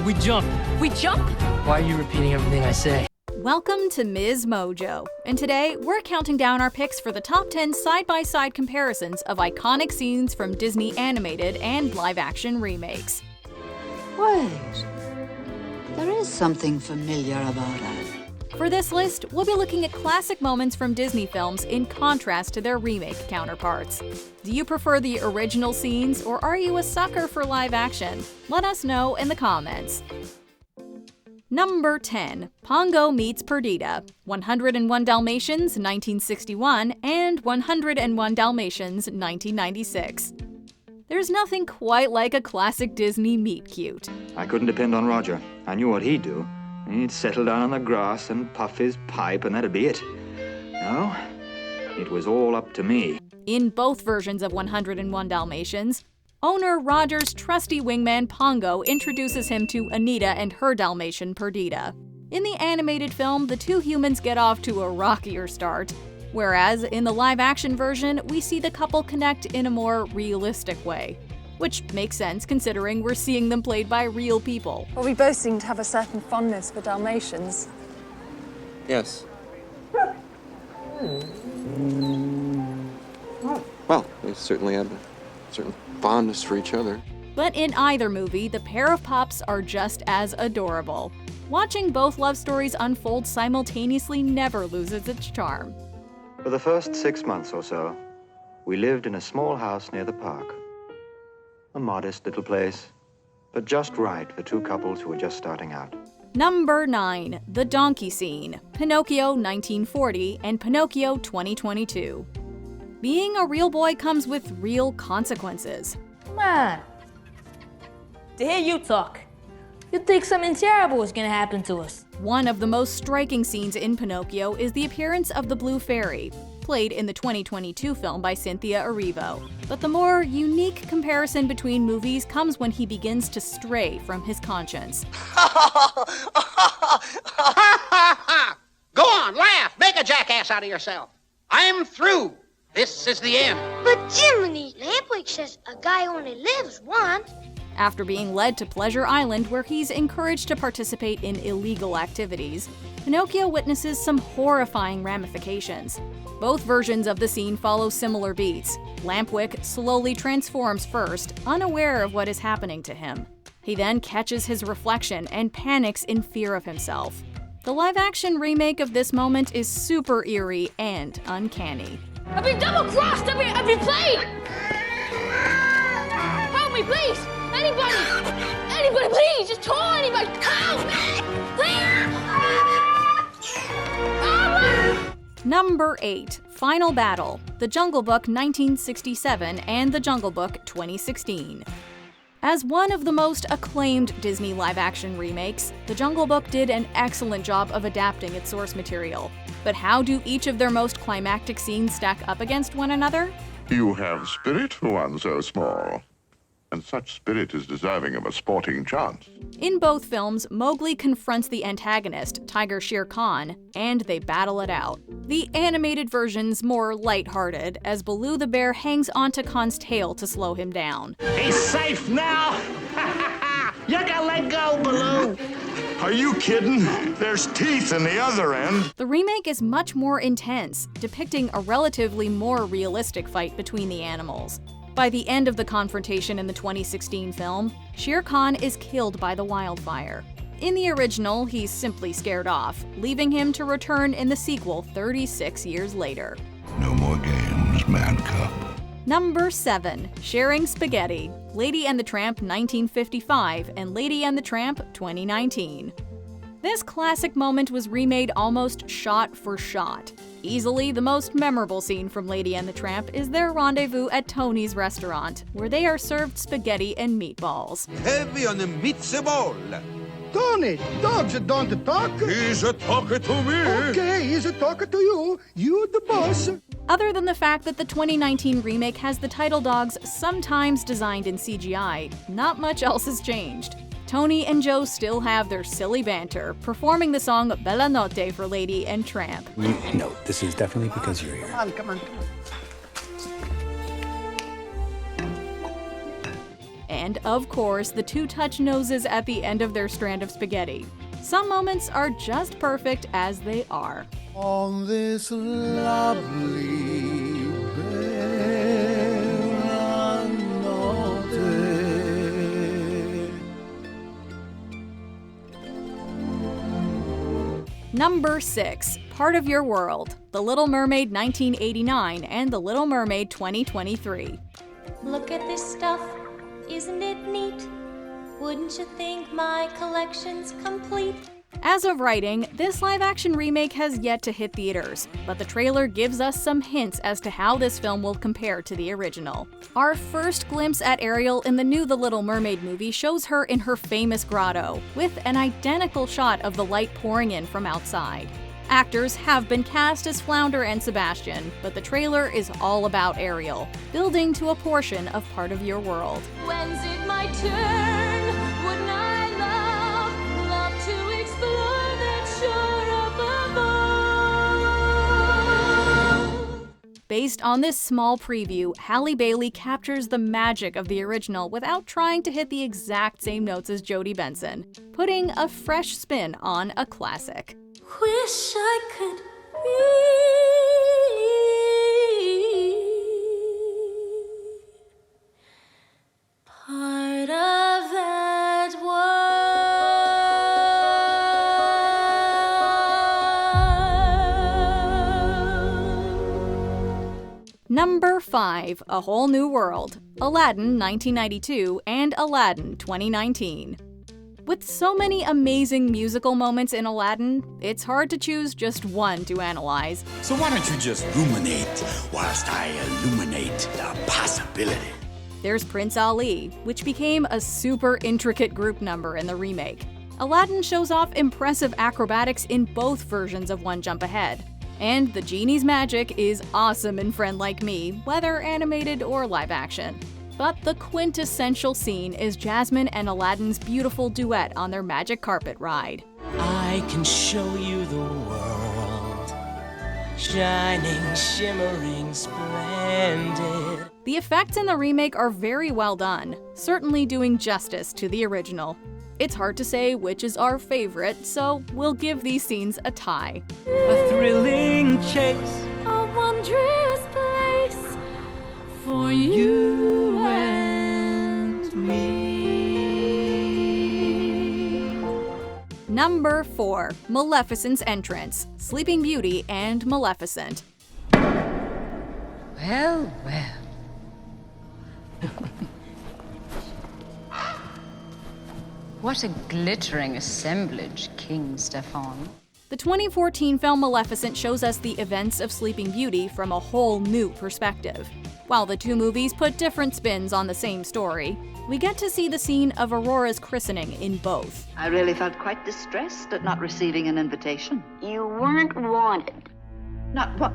We jump. We jump? Why are you repeating everything I say? Welcome to MsMojo, and today we're counting down our picks for the top 10 side-by-side comparisons of iconic scenes from Disney animated and live-action remakes. Wait, there is something familiar about it. For this list, we'll be looking at classic moments from Disney films in contrast to their remake counterparts. Do you prefer the original scenes, or are you a sucker for live action? Let us know in the comments. Number 10. Pongo Meets Perdita, 101 Dalmatians 1961 and 101 Dalmatians 1996. There's nothing quite like a classic Disney meet-cute. I couldn't depend on Roger. I knew what he'd do. He'd settle down on the grass and puff his pipe, and that'd be it. No, it was all up to me. In both versions of 101 Dalmatians, owner Roger's trusty wingman Pongo introduces him to Anita and her Dalmatian Perdita. In the animated film, the two humans get off to a rockier start, whereas in the live-action version, we see the couple connect in a more realistic way. Which makes sense considering we're seeing them played by real people. Well, we both seem to have a certain fondness for Dalmatians. Yes. Well, they certainly have a certain fondness for each other. But in either movie, the pair of pups are just as adorable. Watching both love stories unfold simultaneously never loses its charm. For the first 6 months or so, we lived in a small house near the park. A modest little place, but just right for two couples who were just starting out. Number 9. The Donkey Scene, Pinocchio 1940 and Pinocchio 2022. Being a real boy comes with real consequences. Man, to hear you talk, you'd think something terrible is gonna happen to us. One of the most striking scenes in Pinocchio is the appearance of the Blue Fairy, played in the 2022 film by Cynthia Erivo. But the more unique comparison between movies comes when he begins to stray from his conscience. Go on, laugh, make a jackass out of yourself. I'm through. This is the end. But Jiminy, Lampwick says a guy only lives once. After being led to Pleasure Island, where he's encouraged to participate in illegal activities, Pinocchio witnesses some horrifying ramifications. Both versions of the scene follow similar beats. Lampwick slowly transforms first, unaware of what is happening to him. He then catches his reflection and panics in fear of himself. The live-action remake of this moment is super eerie and uncanny. I've been double-crossed every plane! Help me, please! Anybody! Anybody, please! Just call anybody! Help! Please! Number 8. Final Battle, The Jungle Book 1967 and The Jungle Book 2016. As one of the most acclaimed Disney live-action remakes, The Jungle Book did an excellent job of adapting its source material. But how do each of their most climactic scenes stack up against one another? You have spirit for one so small, and such spirit is deserving of a sporting chance. In both films, Mowgli confronts the antagonist, Tiger Shere Khan, and they battle it out. The animated version's more lighthearted, as Baloo the bear hangs onto Khan's tail to slow him down. He's safe now. You can let go, Baloo. Are you kidding? There's teeth in the other end. The remake is much more intense, depicting a relatively more realistic fight between the animals. By the end of the confrontation in the 2016 film, Shere Khan is killed by the wildfire. In the original, he's simply scared off, leaving him to return in the sequel 36 years later. No more games, man cub. Number 7. Sharing Spaghetti, Lady and the Tramp 1955 and Lady and the Tramp 2019. This classic moment was remade almost shot for shot. Easily the most memorable scene from Lady and the Tramp is their rendezvous at Tony's restaurant, where they are served spaghetti and meatballs. Heavy on the meatball. Tony, dogs don't talk. He's a talker to me. Okay, he's a talker to you. You the boss. Other than the fact that the 2019 remake has the title dogs sometimes designed in CGI, not much else has changed. Tony and Joe still have their silly banter, performing the song Bella Notte for Lady and Tramp. No, this is definitely because you're here. Come on. And, of course, the two touch noses at the end of their strand of spaghetti. Some moments are just perfect as they are. On this lovely veranda day. Number 6. Part of Your World. The Little Mermaid 1989 and The Little Mermaid 2023. Look at this stuff, isn't it neat? Wouldn't you think my collection's complete? As of writing, this live-action remake has yet to hit theaters, but the trailer gives us some hints as to how this film will compare to the original. Our first glimpse at Ariel in the new The Little Mermaid movie shows her in her famous grotto, with an identical shot of the light pouring in from outside. Actors have been cast as Flounder and Sebastian, but the trailer is all about Ariel, building to a portion of Part of Your World. When's it my turn? Wouldn't I love to explore that shore above? Based on this small preview, Halle Bailey captures the magic of the original without trying to hit the exact same notes as Jodie Benson, putting a fresh spin on a classic. Wish I could be part of that world. Number 5. A Whole New World. Aladdin 1992 and Aladdin 2019. With so many amazing musical moments in Aladdin, it's hard to choose just one to analyze. So why don't you just ruminate whilst I illuminate the possibility? There's Prince Ali, which became a super intricate group number in the remake. Aladdin shows off impressive acrobatics in both versions of One Jump Ahead. And the genie's magic is awesome in Friend Like Me, whether animated or live action. But the quintessential scene is Jasmine and Aladdin's beautiful duet on their magic carpet ride. I can show you the world, shining, shimmering, splendid. The effects in the remake are very well done, certainly doing justice to the original. It's hard to say which is our favorite, so we'll give these scenes a tie. A thrilling chase, A wondrous place for you and me. Number 4. Maleficent's entrance. Sleeping Beauty and Maleficent. Well, well. What a glittering assemblage, King Stefan. The 2014 film Maleficent shows us the events of Sleeping Beauty from a whole new perspective. While the two movies put different spins on the same story, we get to see the scene of Aurora's christening in both. I really felt quite distressed at not receiving an invitation. You weren't wanted. Not what?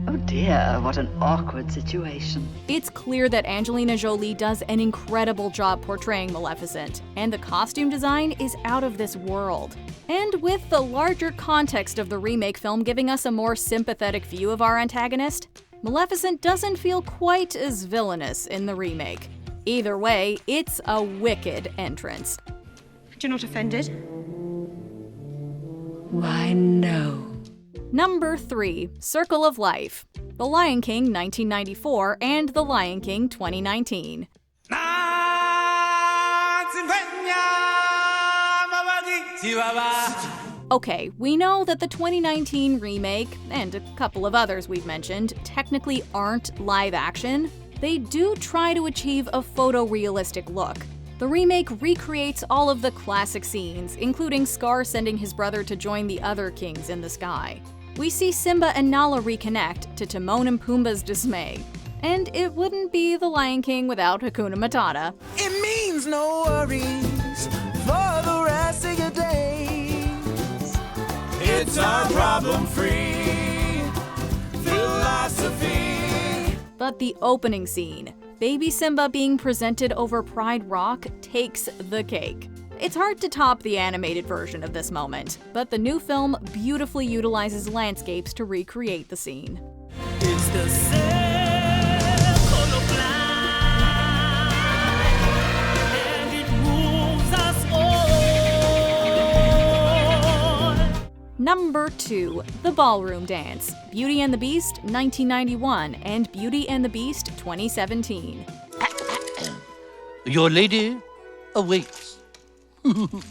Oh dear, what an awkward situation. It's clear that Angelina Jolie does an incredible job portraying Maleficent, and the costume design is out of this world. And with the larger context of the remake film giving us a more sympathetic view of our antagonist, Maleficent doesn't feel quite as villainous in the remake. Either way, it's a wicked entrance. You're not offended? Why, no. Number 3. Circle of Life. The Lion King 1994 and The Lion King 2019. Okay, we know that the 2019 remake, and a couple of others we've mentioned, technically aren't live action. They do try to achieve a photorealistic look. The remake recreates all of the classic scenes, including Scar sending his brother to join the other kings in the sky. We see Simba and Nala reconnect, to Timon and Pumbaa's dismay. And it wouldn't be The Lion King without Hakuna Matata. It means no worries for the rest of your days. It's our problem-free philosophy. But the opening scene, baby Simba being presented over Pride Rock, takes the cake. It's hard to top the animated version of this moment, but the new film beautifully utilizes landscapes to recreate the scene. It's the circle of life. Number 2. The Ballroom Dance, Beauty and the Beast 1991 and Beauty and the Beast 2017. Your lady awaits. The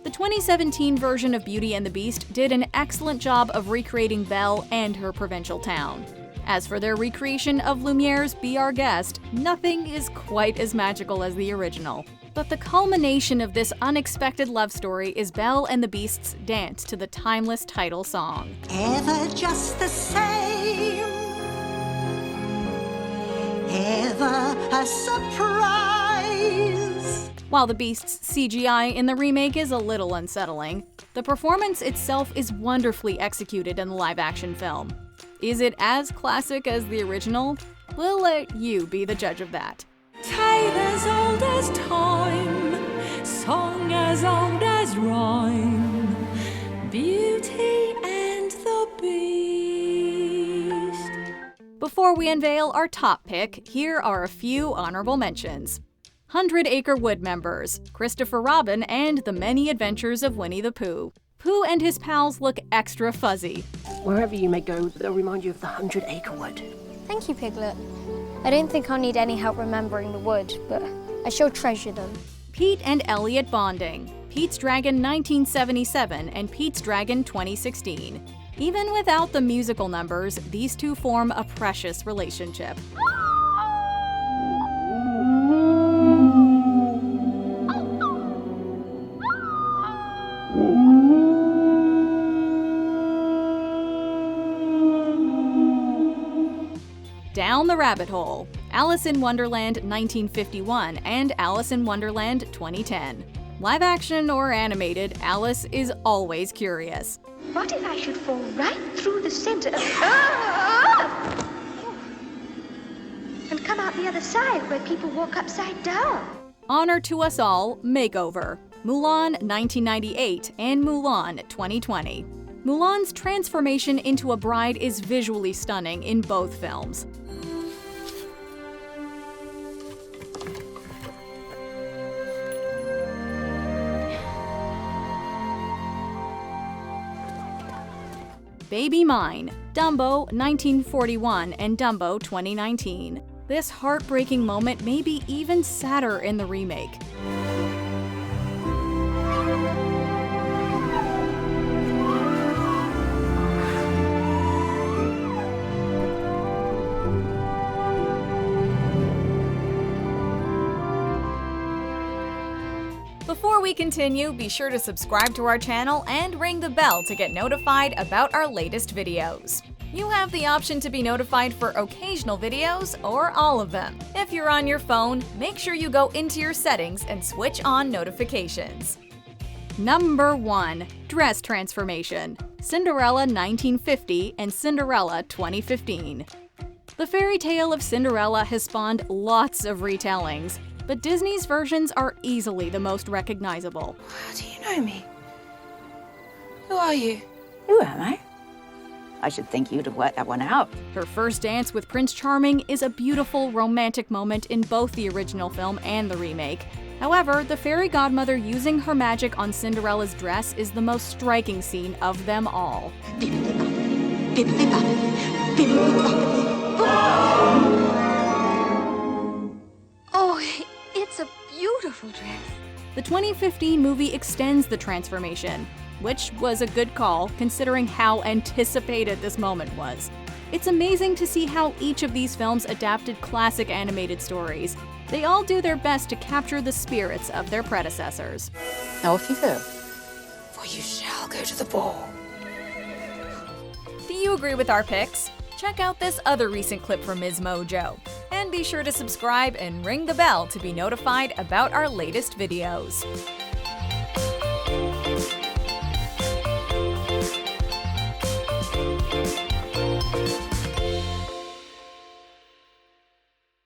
2017 version of Beauty and the Beast did an excellent job of recreating Belle and her provincial town. As for their recreation of Lumiere's Be Our Guest, nothing is quite as magical as the original. But the culmination of this unexpected love story is Belle and the Beast's dance to the timeless title song. Ever just the same, ever a surprise. While the Beast's CGI in the remake is a little unsettling, the performance itself is wonderfully executed in the live-action film. Is it as classic as the original? We'll let you be the judge of that. Tale as old as time, song as old as rhyme, Beauty and the Beast. Before we unveil our top pick, here are a few honorable mentions. 100 Acre Wood members, Christopher Robin and the Many Adventures of Winnie the Pooh. Pooh and his pals look extra fuzzy. Wherever you may go, they'll remind you of the 100 Acre Wood. Thank you, Piglet. I don't think I'll need any help remembering the wood, but I shall treasure them. Pete and Elliot bonding, Pete's Dragon 1977 and Pete's Dragon 2016. Even without the musical numbers, these two form a precious relationship. Down the Rabbit Hole, Alice in Wonderland 1951 and Alice in Wonderland 2010. Live action or animated, Alice is always curious. What if I should fall right through the center of... and come out the other side where people walk upside down? Honor to us all, Makeover, Mulan 1998 and Mulan 2020. Mulan's transformation into a bride is visually stunning in both films. Baby Mine, Dumbo 1941 and Dumbo 2019. This heartbreaking moment may be even sadder in the remake. Before we continue, be sure to subscribe to our channel and ring the bell to get notified about our latest videos. You have the option to be notified for occasional videos or all of them. If you're on your phone, make sure you go into your settings and switch on notifications. Number 1. Dress Transformation, Cinderella 1950 and Cinderella 2015. The fairy tale of Cinderella has spawned lots of retellings, but Disney's versions are easily the most recognizable. How do you know me? Who are you? Who am I? I should think you'd have worked that one out. Her first dance with Prince Charming is a beautiful romantic moment in both the original film and the remake. However, the fairy godmother using her magic on Cinderella's dress is the most striking scene of them all. Oh, it's a beautiful dress. The 2015 movie extends the transformation, which was a good call considering how anticipated this moment was. It's amazing to see how each of these films adapted classic animated stories. They all do their best to capture the spirits of their predecessors. Now off you go. For you shall go to the ball. Do you agree with our picks? Check out this other recent clip from MsMojo. And be sure to subscribe and ring the bell to be notified about our latest videos.